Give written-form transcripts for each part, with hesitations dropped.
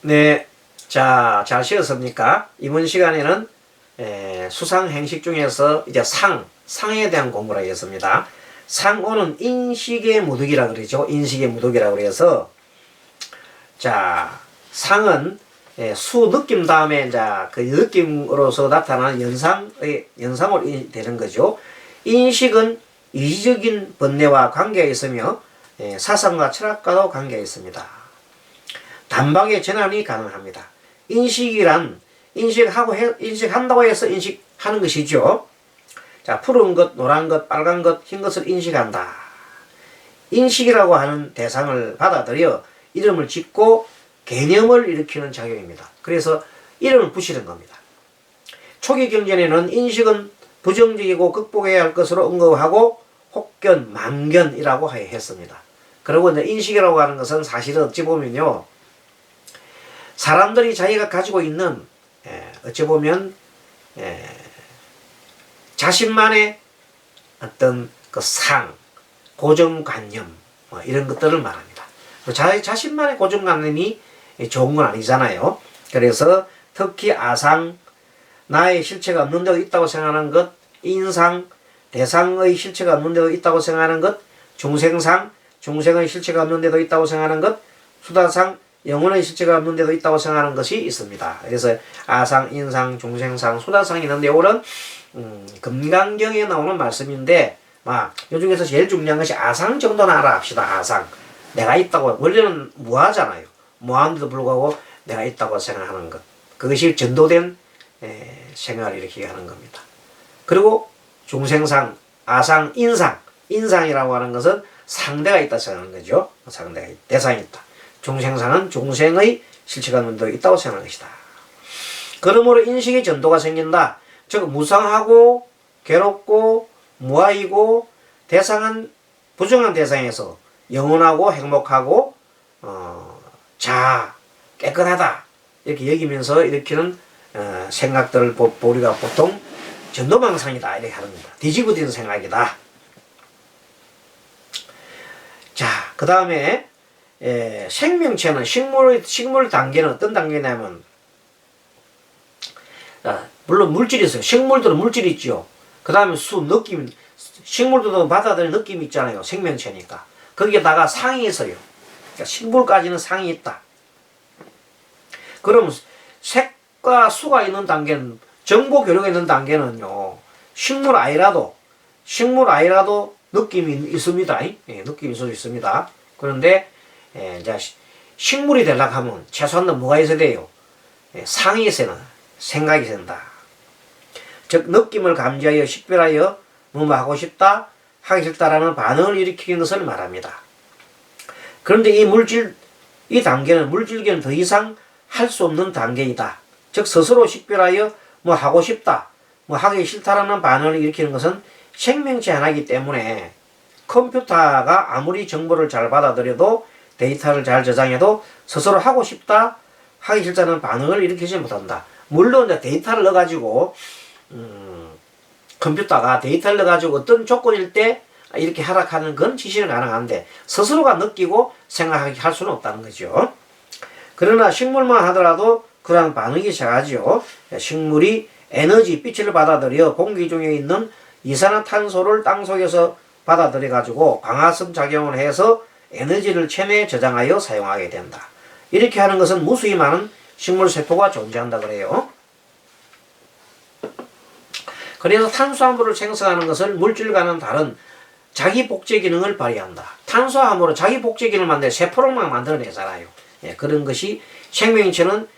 네, 자, 잘 쉬었습니까? 이번 시간에는 수상 행식 중에서 이제 상에 대한 공부를 하겠습니다. 상어는 인식의 무득이라 그러죠. 인식의 무득이라 그래서 자, 상은 수 느낌 다음에 이제 그 느낌으로서 나타나는 연상으로 되는 거죠. 인식은 이지적인 번뇌와 관계가 있으며 사상과 철학과도 관계가 있습니다. 단박에 전환이 가능합니다. 인식이란 인식한다고 해서 인식하는 것이죠. 자, 푸른 것, 노란 것, 빨간 것, 흰 것을 인식한다. 인식이라고 하는 대상을 받아들여 이름을 짓고 개념을 일으키는 작용입니다. 그래서 이름을 붙이는 겁니다. 초기 경전에는 인식은 부정적이고 극복해야 할 것으로 언급하고 혹견, 만견이라고 했습니다. 그리고 이제 인식이라고 하는 것은 사실은 어찌 보면요, 사람들이 자기가 가지고 있는 어찌 보면 자신만의 어떤 그 고정관념 이런 것들을 말합니다. 자신만의 고정관념이 좋은 건 아니잖아요. 그래서 특히 아상, 나의 실체가 없는 데가 있다고 생각하는 것, 인상, 대상의 실체가 없는 데도 있다고 생각하는 것, 중생상, 중생의 실체가 없는 데도 있다고 생각하는 것, 수다상, 영혼의 실체가 없는 데도 있다고 생각하는 것이 있습니다. 그래서 아상, 인상, 중생상, 수다상이 있는데 이거는 금강경에 나오는 말씀인데 요 중에서 제일 중요한 것이 아상 정도는 알아 합시다. 아상. 내가 있다고. 원래는 무하잖아요. 무한데도 불구하고 내가 있다고 생각하는 것. 그것이 전도된 생활을 일으키게 하는 겁니다. 그리고 중생상, 아상, 인상. 인상이라고 하는 것은 상대가 있다 생각하는 거죠. 상대가 있다. 대상이 있다. 중생상은 중생의 실체가 있는 데 있다고 생각하는 것이다. 그러므로 인식의 전도가 생긴다. 즉 무상하고 괴롭고 무아이고 대상은 부정한 대상에서 영원하고 행복하고 깨끗하다 이렇게 여기면서 일으키는 생각들을 우리가 보통 전도망상이다 이렇게 하는 겁니다. 뒤집어진 생각이다. 자, 그 다음에 생명체는 식물 단계는 어떤 단계냐면 물론 물질이 있어요. 식물들은 물질이 있죠. 그 다음에 느낌, 식물들도 받아들이는 느낌이 있잖아요. 생명체니까. 거기에다가 상이 있어요. 그러니까 식물까지는 상이 있다. 그럼 색과 수가 있는 단계는, 정보 교류가 있는 단계는요, 식물 아이라도 느낌이 있습니다. 느낌이 있을 수 있습니다. 그런데 이제 식물이 되려고 하면 최소한 뭐가 있어야 돼요? 상이 있어야 생각이 된다. 즉 느낌을 감지하여 식별하여 뭐뭐 하고 싶다, 하기 싫다라는 반응을 일으키는 것을 말합니다. 그런데 이 단계는 물질계는 더 이상 할 수 없는 단계이다. 즉 스스로 식별하여 뭐 하고 싶다, 뭐 하기 싫다라는 반응을 일으키는 것은 생명체 하나이기 때문에 컴퓨터가 아무리 정보를 잘 받아들여도 데이터를 잘 저장해도 스스로 하고 싶다, 하기 싫다는 반응을 일으키지 못한다. 물론 데이터를 넣어가지고 컴퓨터가 데이터를 넣어가지고 어떤 조건일 때 이렇게 하락하는 건 지시는 가능한데 스스로가 느끼고 생각하게 할 수는 없다는 거죠. 그러나 식물만 하더라도 그러한 반응이 생기죠. 식물이 에너지, 빛을 받아들여 공기 중에 있는 이산화탄소를 땅속에서 받아들여가지고 광합성 작용을 해서 에너지를 체내에 저장하여 사용하게 된다. 이렇게 하는 것은 무수히 많은 식물세포가 존재한다 그래요. 그래서 탄수화물을 생성하는 것을 물질과는 다른 자기 복제 기능을 발휘한다. 탄수화물은 자기 복제 기능을 만들 세포로만 만들어내잖아요. 그런 것이 생명체는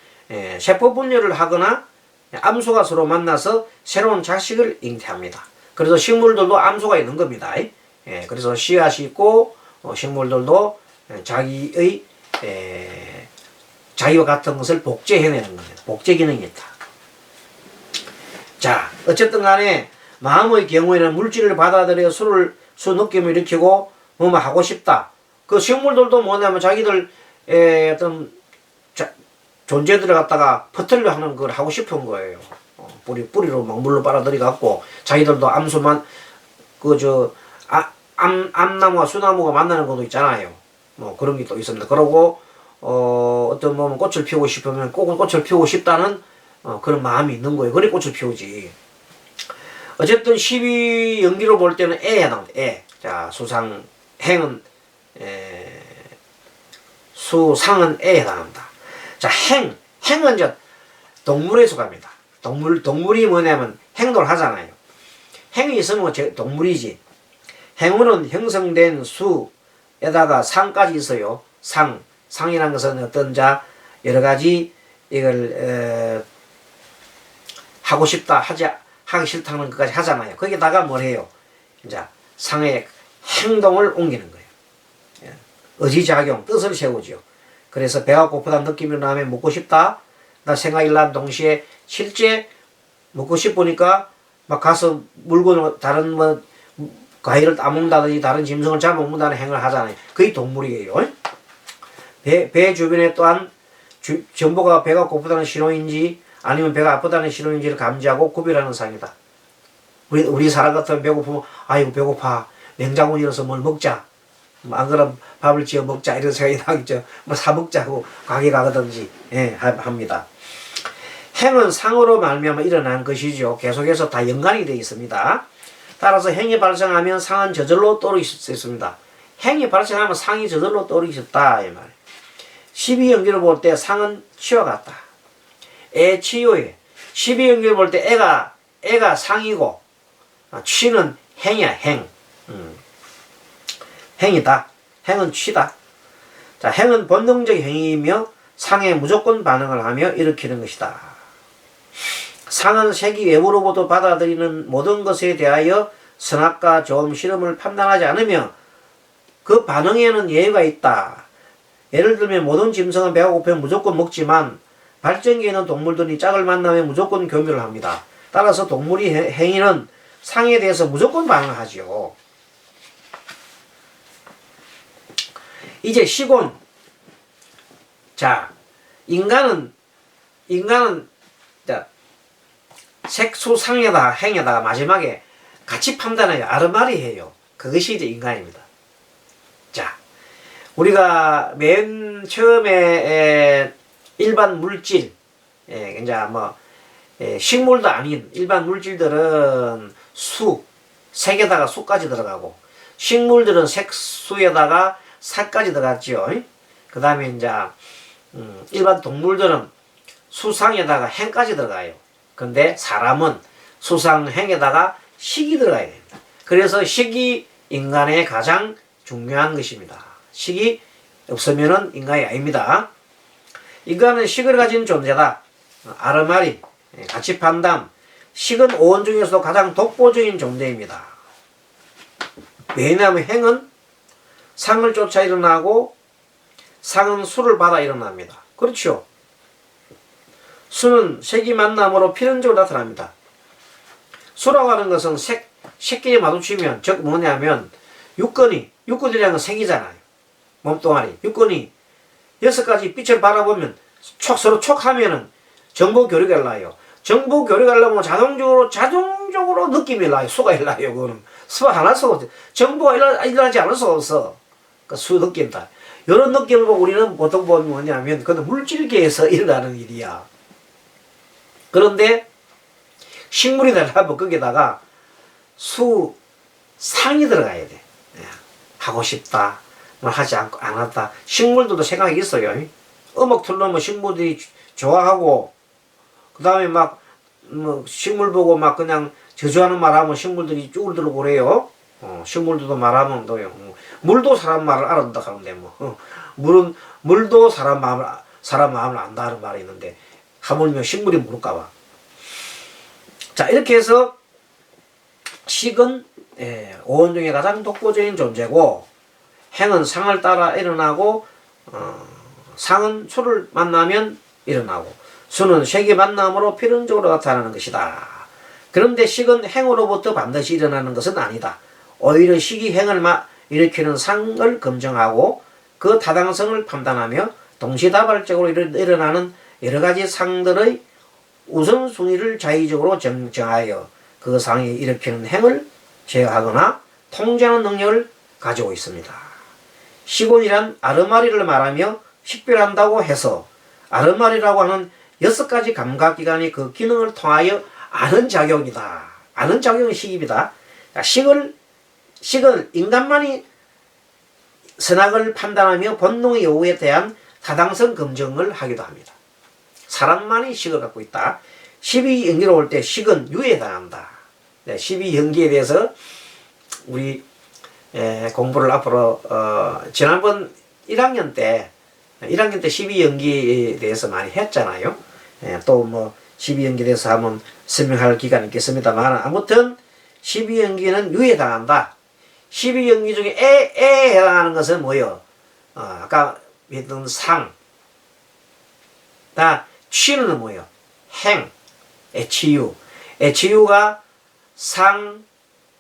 세포 분열을 하거나 암소가 서로 만나서 새로운 자식을 잉태합니다. 그래서 식물들도 암소가 있는 겁니다. 그래서 씨앗이 있고 식물들도 자기와 같은 것을 복제해내는 겁니다. 복제 기능이 있다. 자, 어쨌든 간에 마음의 경우에는 물질을 받아들여 수 느낌을 일으키고 뭐뭐 하고 싶다. 그 식물들도 뭐냐면 자기들 어떤 존재들을 갖다가 퍼뜨려 하는 걸 하고 싶은 거예요. 뿌리로 막 물로 빨아들여 갖고 자기들도 암수만 암나무와 수나무가 만나는 것도 있잖아요. 뭐 그런 게 또 있습니다. 그러고 어떤 뭐 꽃을 피우고 싶으면 꼭 꽃을 피우고 싶다는 그런 마음이 있는 거예요. 그래 꽃을 피우지. 어쨌든 12연기로 볼 때는 애에 해당합니다. 애. 자, 수상, 행은, 수상은 애에 해당합니다. 자, 행은 이제 동물에 속합니다. 동물이 뭐냐면 행동을 하잖아요. 행이 있으면 동물이지. 행운은 형성된 수에다가 상까지 있어요. 상이라는 것은 어떤 여러 가지 이걸 하고 싶다 하기 싫다는 것까지 하잖아요. 거기다가 뭘 해요? 이제 상의 행동을 옮기는 거예요. 의지작용, 뜻을 세우죠. 그래서 배가 고프다는 느낌이 나면 먹고 싶다. 나 생각이 난 동시에 실제 먹고 싶으니까 막 가서 물건을 다른 뭐 과일을 따먹는다든지 다른 짐승을 잡아먹는다는 행위를 하잖아요. 그게 동물이에요. 배 주변에 또한 전부가 배가 고프다는 신호인지 아니면 배가 아프다는 신호인지를 감지하고 구별하는 상이다. 우리 사람 같으면 배고프면 아이고 배고파. 냉장고 열어서 뭘 먹자. 안 그러면 밥을 지어 먹자 이런 생각이 나겠죠. 뭐 사 먹자고 가게 가든지 합니다. 행은 상으로 말미암아 일어난 것이죠. 계속해서 다 연관이 되어 있습니다. 따라서 행이 발생하면 상은 저절로 떠오르기 있습니다. 행이 발생하면 상이 저절로 떠오르기 쉽다 이 말. 12연기를 볼 때 상은 치와 같다. 애 치요에 12연기를 볼 때 애가 상이고 치는 행이야 행. 행이다. 행은 치다. 자, 행은 본능적 행위이며 상에 무조건 반응을 하며 일으키는 것이다. 상은 세기 외부로부터 받아들이는 모든 것에 대하여 선악과 좋음, 싫음을 판단하지 않으며 그 반응에는 예외가 있다. 예를 들면 모든 짐승은 배가 고프면 무조건 먹지만 발전기에 있는 동물들이 짝을 만나면 무조건 교미를 합니다. 따라서 동물이 행위는 상에 대해서 무조건 반응하지요. 이제 시곤. 자, 인간은 색수상에다가 행에다가 마지막에 같이 판단해요. 아르마리해요. 그것이 이제 인간입니다. 자, 우리가 맨 처음에 일반 물질, 이제 뭐 식물도 아닌 일반 물질들은 색에다가 수까지 들어가고 식물들은 색수에다가 살까지 들어갔죠. 그 다음에 이제 일반 동물들은 수상에다가 행까지 들어가요. 근데 사람은 수상, 행에다가 식이 들어가야 됩니다. 그래서 식이 인간의 가장 중요한 것입니다. 식이 없으면은 인간이 아닙니다. 인간은 식을 가진 존재다. 아르마리, 가치 판단. 식은 오원 중에서도 가장 독보적인 존재입니다. 왜냐하면 행은 상을 쫓아 일어나고 상은 수를 받아 일어납니다. 그렇죠. 수는 색이 만남으로 필연적으로 나타납니다. 수라고 하는 것은 색끼리 마주치면 즉 뭐냐면 육근이라는 건 색이잖아요. 몸뚱아리. 육근이 6가지 빛을 바라보면 서로 촉하면은 정보 교류가 일어나요. 정보 교류가 일어나면 자동적으로 느낌이 일어나요. 수가 일어나요. 그거는 수가 하나 써. 정보가 일어나지 않을 수가 없어. 그 수 느낀다. 이런 느낌을 보고 우리는 보통 보면 뭐냐면 그건 물질계에서 일어나는 일이야. 그런데 식물이 되려면 거기다가 수상이 들어가야 돼. 하고 싶다. 뭐 하지 않고 안 한다. 식물들도 생각이 있어요. 음악 틀어놓으면 식물들이 좋아하고 그 다음에 막 뭐 식물 보고 막 그냥 저주하는 말하면 식물들이 쭈글쭈글 그래요. 식물들도 말하면 또요. 물도 사람 말을 알아듣다 하는데 뭐 물도 사람 마음을 안다는 말이 있는데 하물며 식물이 모를까봐. 자, 이렇게 해서 식은 오원 중에 가장 독보적인 존재고 행은 상을 따라 일어나고 상은 수를 만나면 일어나고 수는 색이 만남으로 필연적으로 나타나는 것이다. 그런데 식은 행으로부터 반드시 일어나는 것은 아니다. 오히려 식이 행을 일으키는 상을 검증하고 그 타당성을 판단하며 동시다발적으로 일어나는 여러가지 상들의 우선순위를 자의적으로 정하여 그 상이 일으키는 행을 제어하거나 통제하는 능력을 가지고 있습니다. 시곤이란 아르마리를 말하며 식별한다고 해서 아르말이라고 하는 6가지 감각기관이 그 기능을 통하여 아는 작용이다. 아는 작용이 식입니다. 식을 인간만이 선악을 판단하며 본능의 요구에 대한 타당성 검증을 하기도 합니다. 사람만이 식을 갖고 있다. 12연기로 올 때 식은 유에 해당한다. 12연기에 대해서 우리 공부를 앞으로 지난번 1학년 때 12연기에 대해서 많이 했잖아요. 또 뭐 12연기에 대해서 한번 설명할 기간이 있겠습니다만, 아무튼 12연기는 유에 해당한다. 12연기 중에 에에 해당하는 것은 뭐예요? 아까 했던 상. 취는 뭐예요? 행. 애치유. 애치유가 상,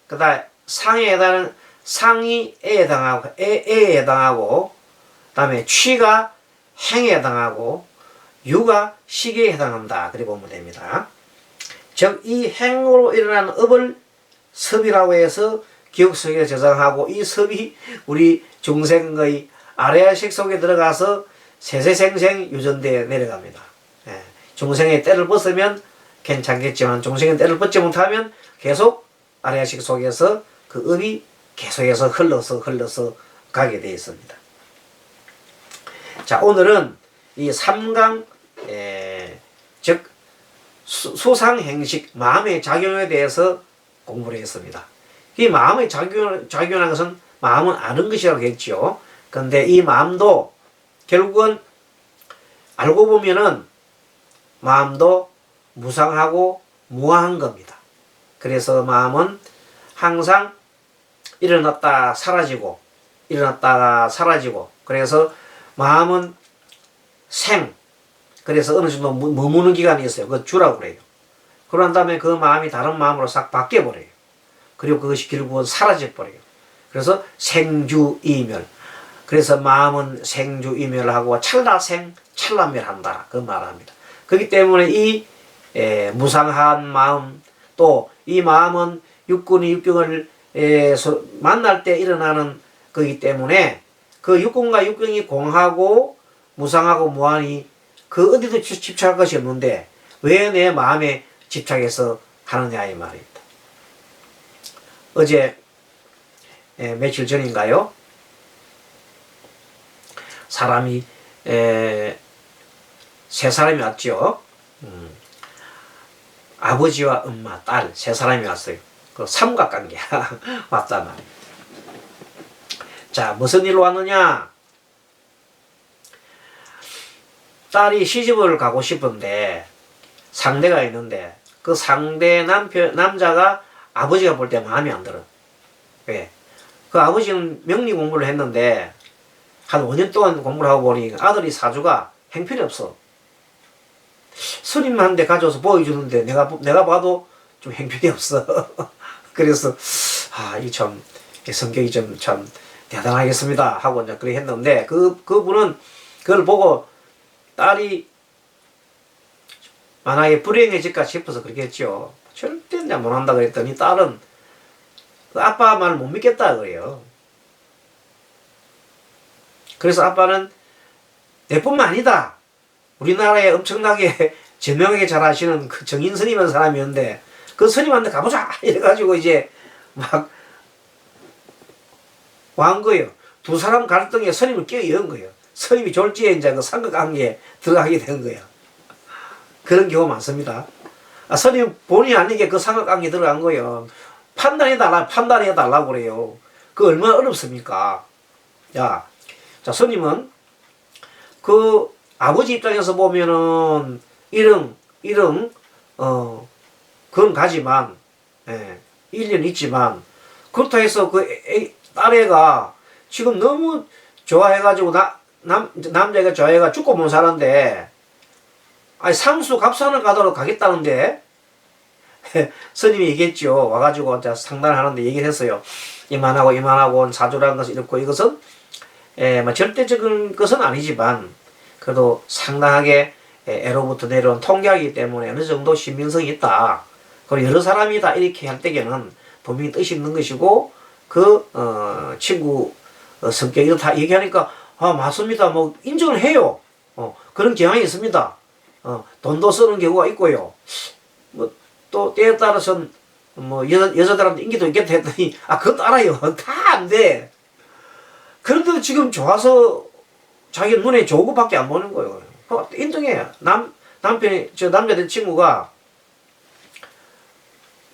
그다음 상에 해당하는 상이 에에 해당하고 에에 해당하고, 그다음에 취가 행에 해당하고 유가 식에 해당한다. 그렇게 보면 됩니다. 즉 이 행으로 일어나는 업을 섭이라고 해서 기억 속에 저장하고, 이 섭이 우리 중생의 아래아식 속에 들어가서 세세생생 유전되어 내려갑니다. 중생의 때를 벗으면 괜찮겠지만 중생의 때를 벗지 못하면 계속 아래아식 속에서 그 업이 계속해서 흘러서 가게 되어 있습니다. 자, 오늘은 이 삼강, 즉 수상행식, 마음의 작용에 대해서 공부를 했습니다. 이 마음의 작용하는 것은 마음은 아는 것이라고 했죠. 그런데 이 마음도 결국은 알고 보면은 마음도 무상하고 무아한 겁니다. 그래서 마음은 항상 일어났다 사라지고 일어났다가 사라지고, 그래서 마음은 생, 그래서 어느 정도 머무는 기간이 있어요. 그거 주라고 그래요. 그런 다음에 그 마음이 다른 마음으로 싹 바뀌어버려요. 그리고 그것이 결국은 사라져버려요. 그래서 생주이멸. 그래서 마음은 생주이멸하고 찰나생, 찰나멸한다. 그 말을 합니다. 그렇기 때문에 이 무상한 마음, 또 이 마음은 육군이 육경을 만날 때 일어나는 거기 때문에 그 육군과 육경이 공하고 무상하고 무한이 그 어디도 집착할 것이 없는데 왜 내 마음에 집착해서 하느냐 이 말입니다. 어제 며칠 전인가요? 사람이 세 사람이 왔죠. 아버지와 엄마, 딸 세 사람이 왔어요. 그 삼각관계야. 왔단 말이에요. 자, 무슨 일로 왔느냐? 딸이 시집을 가고 싶은데 상대가 있는데 그 상대 남자가 아버지가 볼 때 마음에 안 들어. 왜? 그 아버지는 명리 공부를 했는데 한 5년 동안 공부를 하고 보니 아들이 사주가 행편이 없어. 스님한테 가져와서 보여주는데 내가 봐도 좀 행편이 없어. 그래서 이 참 성격이 좀 참 대단하겠습니다 하고 이제 그렇게 했는데 그분은 그걸 보고 딸이 만약에 불행해질까 싶어서 그렇게 했죠. 절대 이제 못한다 그랬더니 딸은 아빠 말 못 믿겠다 그래요. 그래서 아빠는 내뿐만 아니다. 우리나라에 엄청나게 저명하게 잘 하시는 그 정인 스님이라는 사람이었는데 그 스님한테 가보자 이래가지고 이제 막 왕 거예요. 두 사람 갈등에 스님을 끼어연 거예요. 스님이 졸지에 이제 그 삼각관계에 들어가게 된 거예요. 그런 경우 많습니다. 스님 본의 아니게 그 삼각관계에 들어간 거예요. 판단해달라고 그래요. 그 얼마나 어렵습니까? 자, 스님은 그 아버지 입장에서 보면은 그건 가지만, 일년 있지만, 그렇다 해서 그 딸애가 지금 너무 좋아해가지고, 남자가 좋아해가 죽고 못 사는데, 상수 갑산을 가도록 가겠다는데, 스님이 얘기했죠. 와가지고 상담을 하는데 얘기를 했어요. 이만하고 사주라는 것은 이렇고, 이것은, 뭐 절대적인 것은 아니지만, 그래도 상당하게 애로부터 내려온 통계이기 때문에 어느 정도 신빙성이 있다. 그리고 여러 사람이 다 이렇게 할 때에는 분명히 뜻이 있는 것이고, 친구 성격이 다 얘기하니까, 아, 맞습니다. 뭐, 인정을 해요. 그런 경향이 있습니다. 돈도 쓰는 경우가 있고요. 뭐, 또, 때에 따라서는, 뭐, 여자들한테 인기도 있겠다 했더니, 아, 그것도 알아요. 다 안 돼. 그런데도 지금 좋아서 자기 눈에 좋은 것밖에 안 보는 거예요. 인정해요. 남편이, 저 남자들 친구가,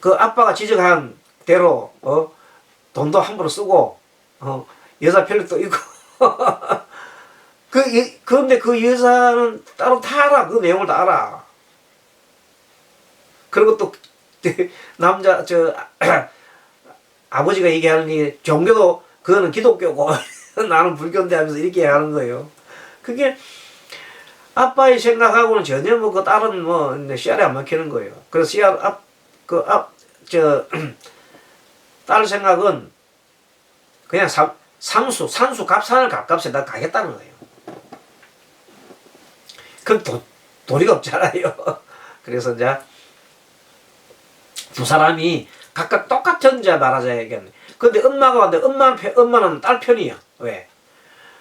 그 아빠가 지적한 대로, 돈도 함부로 쓰고, 여자 편력도 있고, 그런데 그 여자는 따로 다 알아. 그 내용을 다 알아. 그리고 또, 남자, 아버지가 얘기하는 종교도, 그거는 기독교고, 나는 불교인데 하면서 이렇게 하는 거예요. 그게, 아빠의 생각하고는 전혀 뭐, 그 다른 뭐, 씨알이 안 먹히는 거예요. 그래서 딸 생각은 그냥 산수 값산을 값값에 나 가겠다는 거예요. 그럼 도리가 없잖아요. 그래서 이제 두 사람이 각각 똑같은 자 말하자야겠네. 근데 엄마가 왔는데 엄마는 딸 편이야. 왜?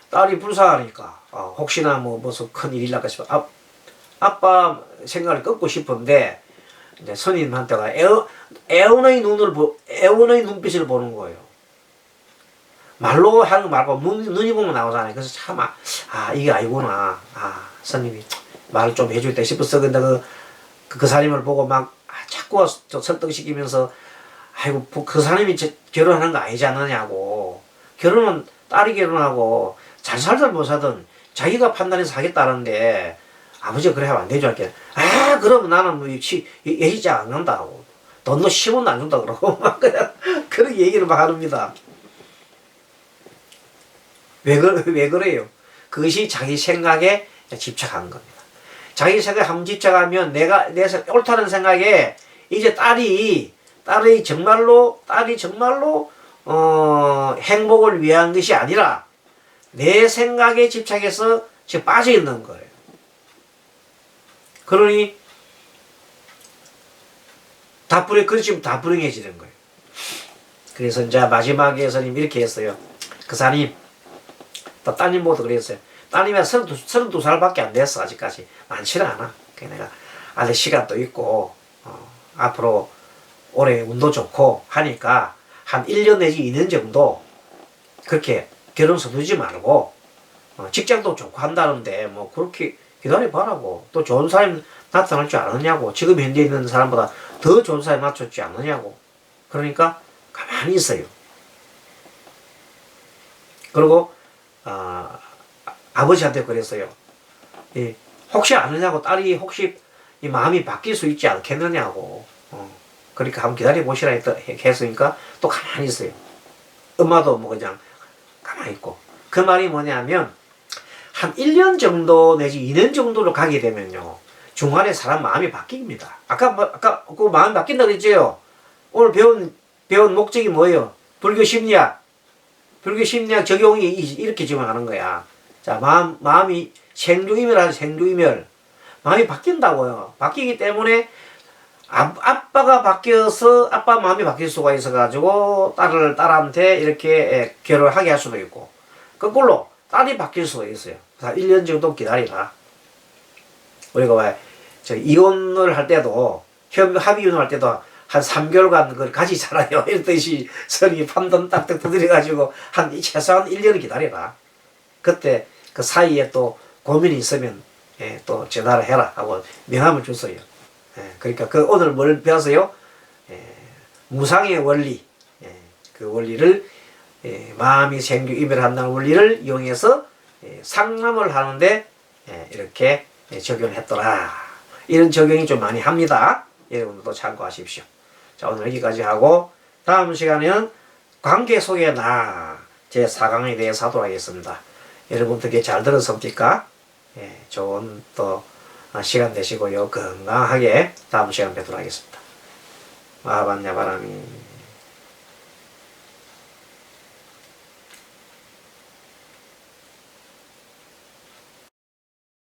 딸이 불쌍하니까. 혹시나 뭐 무슨 큰일이 날까 싶어. 아빠 생각을 꺾고 싶은데 이제 선임한테가 애원의 눈빛을 보는 거예요. 말로 하는 거 말고 눈이 보면 나오잖아요. 그래서 참, 이게 아니구나. 선임이 말을 좀 해주겠다 싶었어. 근데 그 사람을 보고 막 자꾸 설득시키면서, 아이고, 그 사람이 결혼하는 거 아니지 않느냐고. 결혼은 딸이 결혼하고 잘 살든 못 살든 자기가 판단해서 하겠다는데, 아버지가 그래 하면 안 되죠. 할게. 그러면 나는 뭐, 예의자 안 간다고. 돈도 10원도 안 준다 그러고, 막 그냥, 그런 얘기를 막 합니다. 왜 그래요? 그것이 자기 생각에 집착한 겁니다. 자기 생각에 한번 집착하면 내 옳다는 생각에 이제 딸이 정말로, 행복을 위한 것이 아니라 내 생각에 집착해서 지금 빠져 있는 거예요. 그러니, 그렇지, 다 불행해지는 거예요. 그래서 이제 마지막에 스님 이렇게 했어요. 그 사님, 또 따님보다 그랬어요. 따님이 32살밖에 안 됐어, 아직까지. 많지는 않아. 내가 아직 시간도 있고, 앞으로 올해 운도 좋고 하니까 한 1년 내지 2년 정도 그렇게 결혼 서두지 말고, 직장도 좋고 한다는데, 뭐, 그렇게 기다려봐라고. 또 좋은 사람이 나타날 줄 아느냐고. 지금 현재 있는 사람보다 더 좋은 사람이 나타날 않느냐고. 그러니까 가만히 있어요. 그리고 아버지한테 그랬어요. 혹시 아느냐고. 딸이 혹시 이 마음이 바뀔 수 있지 않겠느냐고. 그러니까 한번 기다려보시라 했으니까 또 가만히 있어요. 엄마도 뭐 그냥 가만히 있고. 그 말이 뭐냐면 한 1년 정도 내지 2년 정도로 가게 되면요, 중간에 사람 마음이 바뀝니다. 아까 그 마음이 바뀐다고 했죠. 오늘 배운 목적이 뭐예요? 불교 심리학 적용이 이렇게 지금 하는 거야. 자, 마음이 생주이멸하는 생주이멸. 마음이 바뀐다고요. 바뀌기 때문에 아빠가 바뀌어서 아빠 마음이 바뀔 수가 있어가지고 딸한테 이렇게 결혼을 하게 할 수도 있고, 거꾸로 딸이 바뀔 수가 있어요. 1년 정도 기다리라. 우리가 왜 이혼을 할 때도 합의 이혼을 할 때도 한 3개월간 그걸 가지잖아요. 이랬듯이 선이 판돈 딱딱 두드려가지고 최소한 1년을 기다려라. 그때 그 사이에 또 고민이 있으면 또 전화를 해라 하고 명함을 줬어요. 그러니까 오늘 뭘 배웠어요? 무상의 원리. 그 원리를 마음이 생주 이별한다는 원리를 이용해서 상담을 하는데 이렇게 적용했더라. 이런 적용이 좀 많이 합니다. 여러분들도 참고하십시오. 자, 오늘 여기까지 하고 다음 시간에는 관계 속의 나 제4강에 대해서 하도록 하겠습니다. 여러분 어떻게 잘 들었습니까? 좋은 또 시간 되시고요. 건강하게 다음 시간 뵙도록 하겠습니다. 마하반야바람이